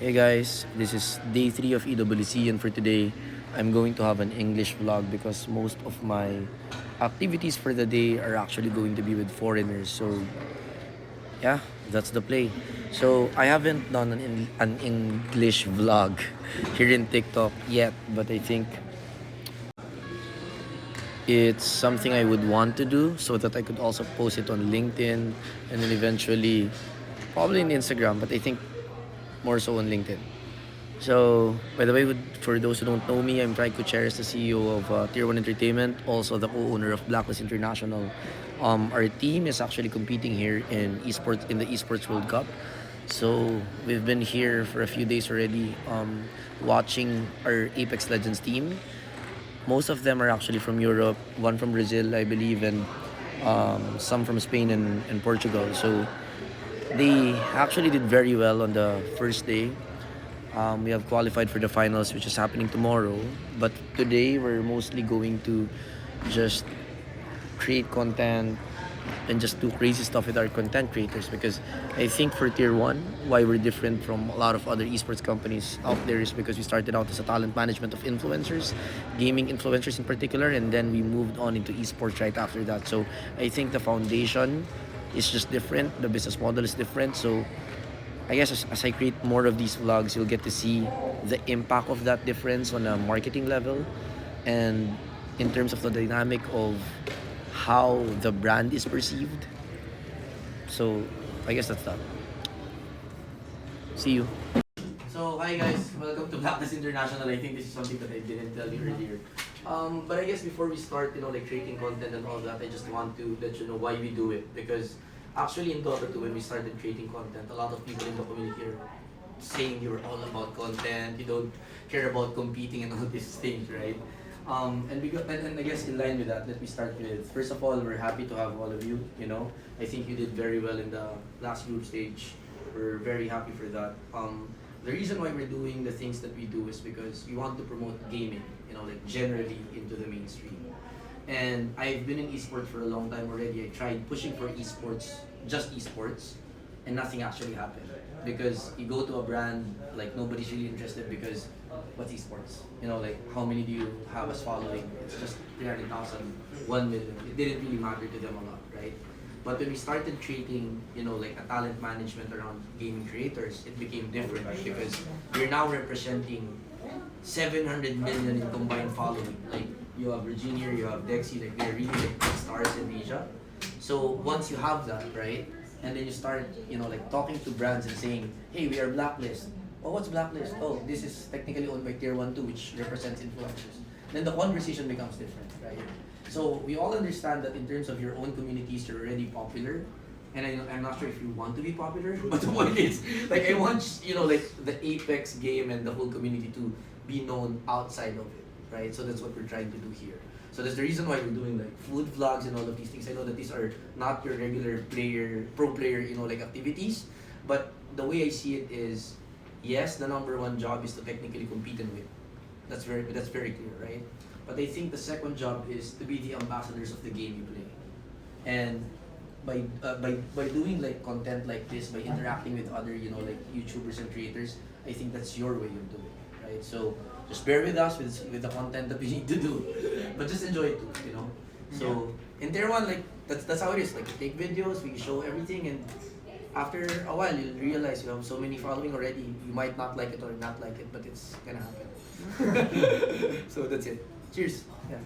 Hey guys, this is day 3 of EWC, and for today, I'm going to have an English vlog because most of my activities for the day are actually going to be with foreigners. So yeah, that's the play. So I haven't done an English vlog here in TikTok yet, but I think it's something I would want to do so that I could also post it on LinkedIn and then eventually probably in Instagram, but I think more so on LinkedIn. So, by the way, for those who don't know me, I'm Frank Gutierrez, the CEO of Tier 1 Entertainment, also the co-owner of Blacklist International. Our team is actually competing here in the Esports World Cup. So, we've been here for a few days already watching our Apex Legends team. Most of them are actually from Europe, one from Brazil, I believe, and some from Spain and Portugal. So, they actually did very well on the first day. We have qualified for the finals, which is happening tomorrow. But today, we're mostly going to just create content and just do crazy stuff with our content creators. Because I think for Tier 1, why we're different from a lot of other esports companies out there is because we started out as a talent management of influencers, gaming influencers in particular, and then we moved on into esports right after that. So I think the foundation is just different. The business model is different. So I guess as I create more of these vlogs, you'll get to see the impact of that difference on a marketing level and in terms of the dynamic of how the brand is perceived. So I guess that's that. See you. So hi guys, welcome to Blacklist International. I think this is something that I didn't tell you earlier. But I guess before we start, like creating content and all that, I just want to let you know why we do it. Because actually in Dota 2, when we started creating content, a lot of people in the community are saying you're all about content, you don't care about competing and all these things, right? And I guess in line with that, let me start with, first of all, we're happy to have all of you, I think you did very well in the last group stage. We're very happy for that. The reason why we're doing the things that we do is because we want to promote gaming, like generally into the mainstream. And I've been in esports for a long time already. I tried pushing for esports, just esports, and nothing actually happened. Because you go to a brand, like nobody's really interested because what's esports? Like how many do you have as following? It's just 300,000, 1 million. It didn't really matter to them a lot, right? But when we started creating, like a talent management around gaming creators, it became different because we're now representing 700 million in combined following. Like you have Virginia, you have Dexy, like they're really like big stars in Asia. So once you have that, right, and then you start, like talking to brands and saying, hey, we are Blacklist. Oh, what's Blacklist? Oh, this is technically owned by Tier 1 2, which represents influencers. Then the conversation becomes different, right? So we all understand that in terms of your own communities, you're already popular. And I'm not sure if you want to be popular, but the point is, like, I want, like the Apex game and the whole community to be known outside of it, right? So that's what we're trying to do here. So that's the reason why we're doing like food vlogs and all of these things. I know that these are not your regular pro player, like activities, but the way I see it is, yes, the number one job is to technically compete and win. That's very clear, right? But I think the second job is to be the ambassadors of the game you play, and by doing like content like this, by interacting with other like YouTubers and creators, I think that's your way of doing it, right? So just bear with us with the content that we need to do, but just enjoy it too. So in Tier 1, like that's how it is. Like we take videos, we show everything, and after a while you'll realize you have so many following already. You might not like it or not like it, but it's gonna happen. So that's it. Cheers. Yeah.